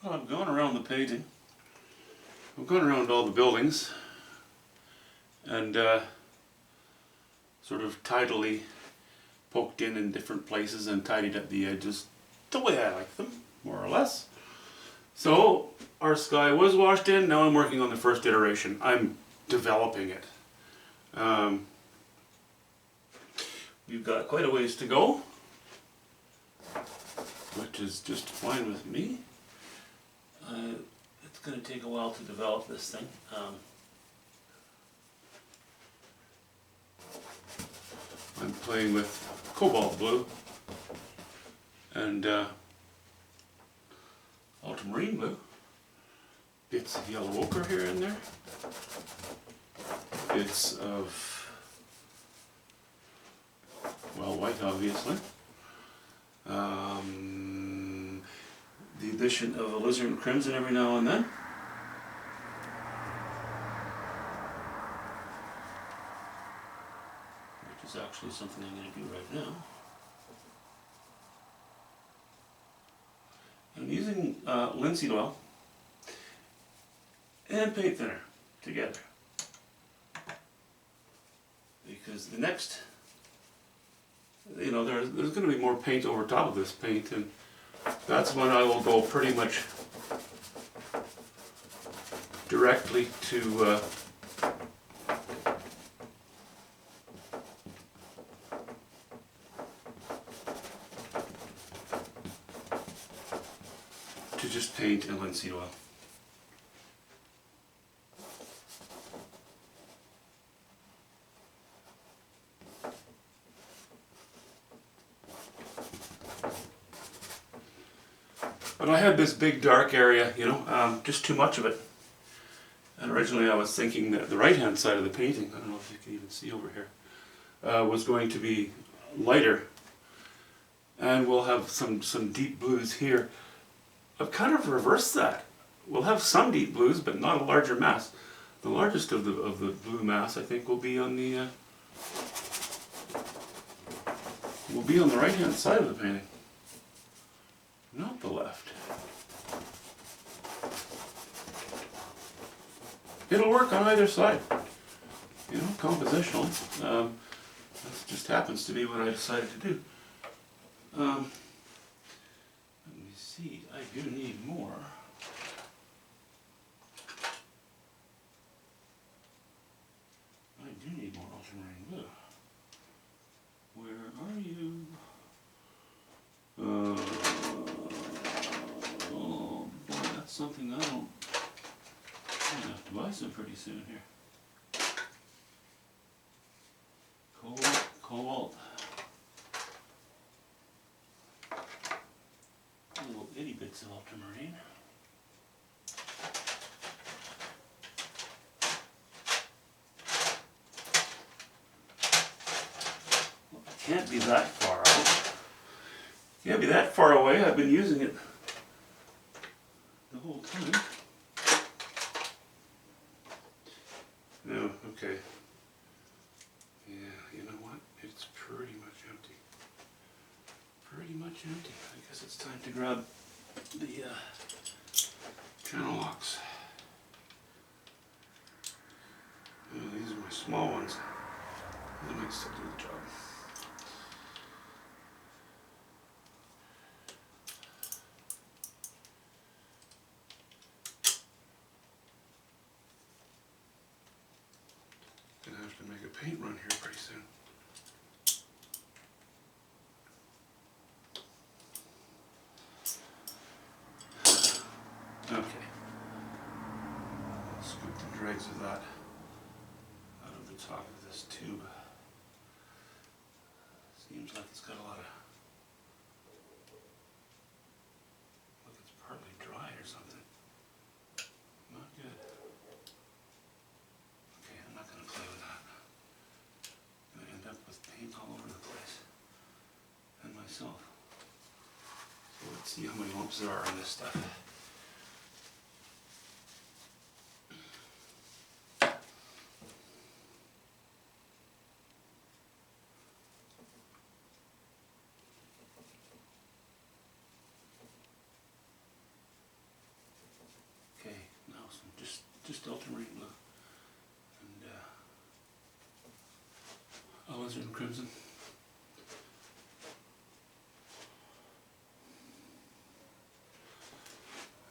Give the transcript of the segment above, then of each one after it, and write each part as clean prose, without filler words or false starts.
Well, I've gone around the painting. I've gone around all the buildings and sort of tidily poked in different places and tidied up the edges the way I like them, more or less. So our sky was washed in. Now I'm working on the first iteration. I'm developing it. We've got quite a ways to go, which is just fine with me. It's going to take a while to develop this thing. I'm playing with cobalt blue and ultramarine blue, bits of yellow ochre here and there, bits of, well, white obviously, the addition of alizarin crimson every now and then, which is actually something I'm going to do right now. I'm using linseed oil and paint thinner together, because the next, you know, there's going to be more paint over top of this paint, and that's when I will go pretty much directly to just paint and linseed oil. But I had this big dark area, you know, just too much of it. And originally I was thinking that the right hand side of the painting, I don't know if you can even see over here, was going to be lighter. And we'll have some deep blues here. I've kind of reversed that. We'll have some deep blues, but not a larger mass. The largest of the blue mass, I think, will be on the right hand side of the painting, not the left. It'll work on either side. You know, compositional. That just happens to be what I decided to do. Let me see, I do need more. I do need more ultramarine blue. Where are you? Oh boy, that's something I'm gonna have to buy some pretty soon here. Cobalt. Little itty bits of ultramarine. Well, it can't be that far out. Can't be that far away. I've been using it the whole time. No, okay. Yeah, you know what? It's pretty much empty. Pretty much empty. I guess it's time to grab the channel locks. Oh, these are my small ones. They might still do the job. Gonna have to make a paint run here pretty soon. Okay. I'll scoop the dregs of that out of the top of this tube. Seems like it's got a lot of, look, it's partly dry or something. Not good. Okay, I'm not going to play with that. I'm going to end up with paint all over the place. And myself. So let's see how many lumps there are on this stuff. crimson.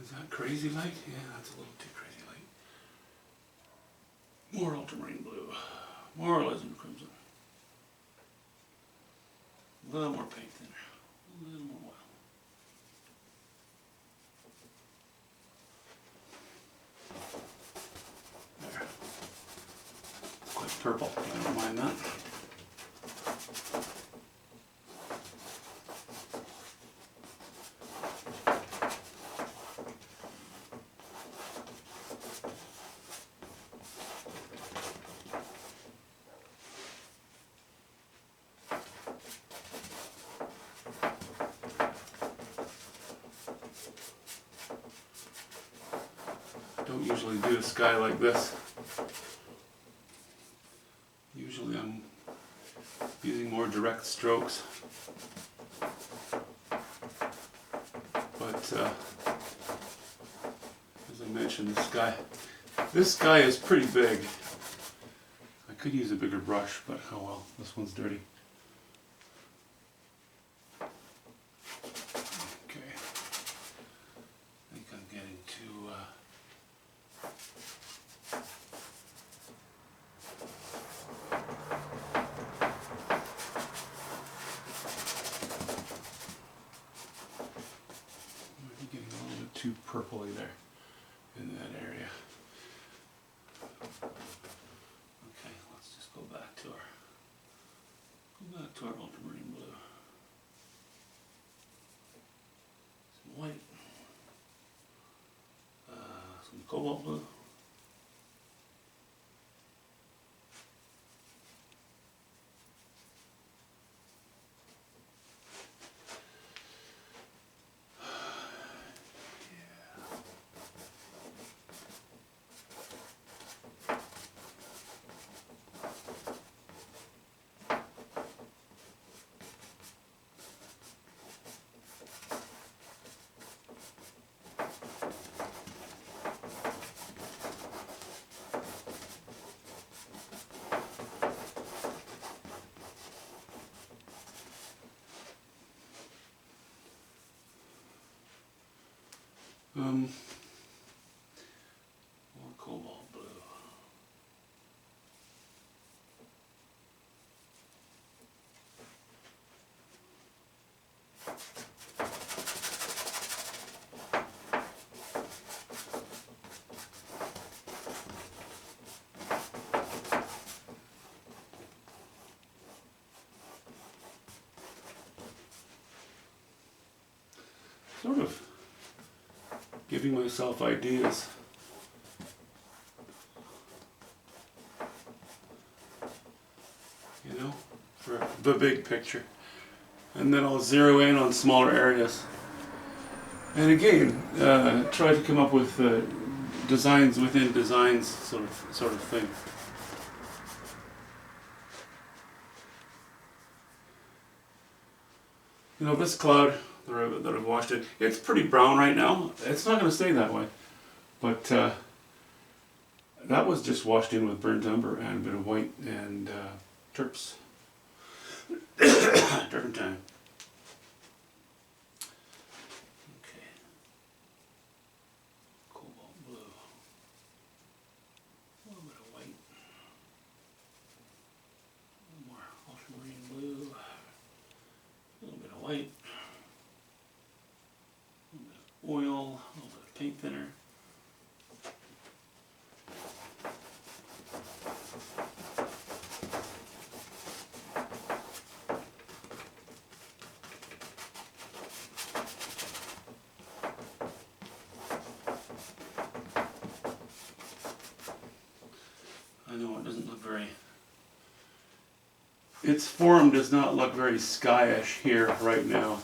Is that crazy light? Yeah, that's a little too crazy light. More ultramarine blue. More alizarin crimson. A little more paint thinner. A little more oil. There. It's quite purple. I don't mind that. Don't usually do a sky like this. Usually I'm using more direct strokes. But as I mentioned, this sky is pretty big. I could use a bigger brush, but oh well, this one's dirty. Okay. I think I'm getting too too purpley there in that area. Okay, let's just go back to our ultramarine blue. Some white, some cobalt blue. More cobalt blue. Sort of giving myself ideas. You know, for the big picture. And then I'll zero in on smaller areas. And again, try to come up with designs within designs sort of thing. You know, this cloud that I've washed it, it's pretty brown right now. It's not going to stay that way. But that was just washed in with burnt umber and a bit of white and terps. Turpentine. Okay. Cobalt blue. A little bit of white. A little more ultramarine blue. A little bit of white. A little bit of oil. A little bit of paint thinner. I know it doesn't look very, its form does not look very skyish here right now.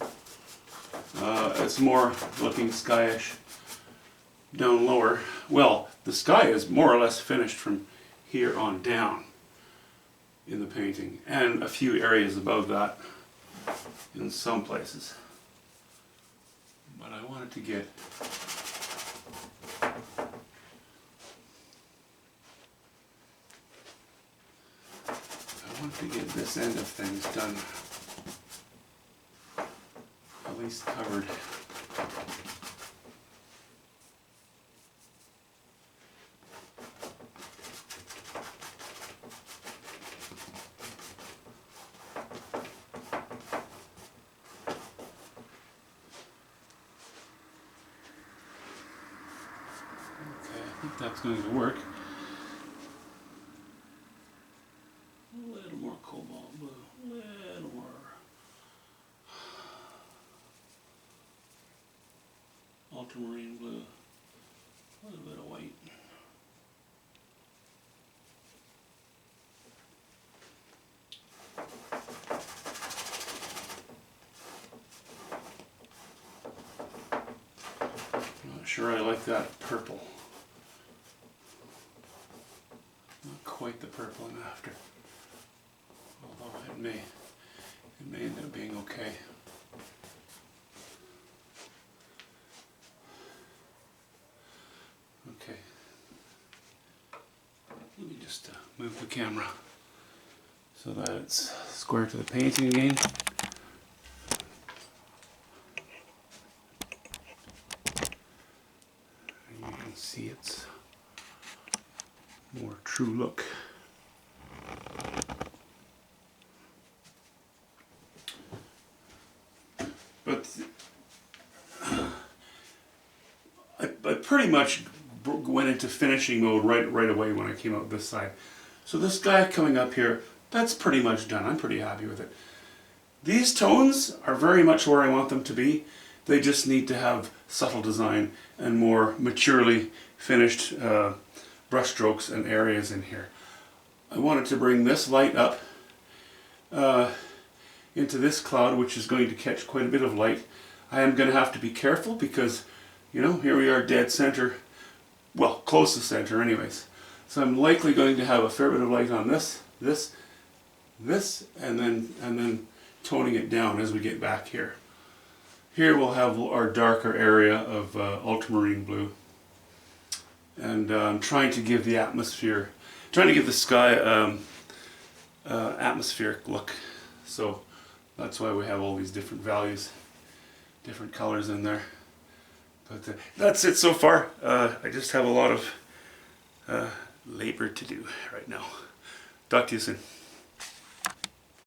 It's more looking skyish down lower. Well, the sky is more or less finished from here on down in the painting, and a few areas above that in some places. But I wanted to get to get this end of things done, at least covered. I think that's going to work. A little more cobalt blue, a little more ultramarine blue, a little bit of white. Not sure I like that purple. Not quite the purple I'm after. Although it may end up being okay. Okay. Let me just move the camera so that it's square to the painting again. And you can see its more true look. But I pretty much went into finishing mode right away when I came out this side. So this guy coming up here, that's pretty much done. I'm pretty happy with it. These tones are very much where I want them to be. They just need to have subtle design and more maturely finished brush strokes and areas in here. I wanted to bring this light up into this cloud, which is going to catch quite a bit of light. I am going to have to be careful because, you know, here we are dead center, well, close to center anyways. So I'm likely going to have a fair bit of light on this, and then toning it down as we get back here. Here we'll have our darker area of ultramarine blue. And I'm trying to give the atmosphere, trying to give the sky atmospheric look. So that's why we have all these different values, different colors in there. But that's it so far. I just have a lot of labor to do right now. Talk to you soon.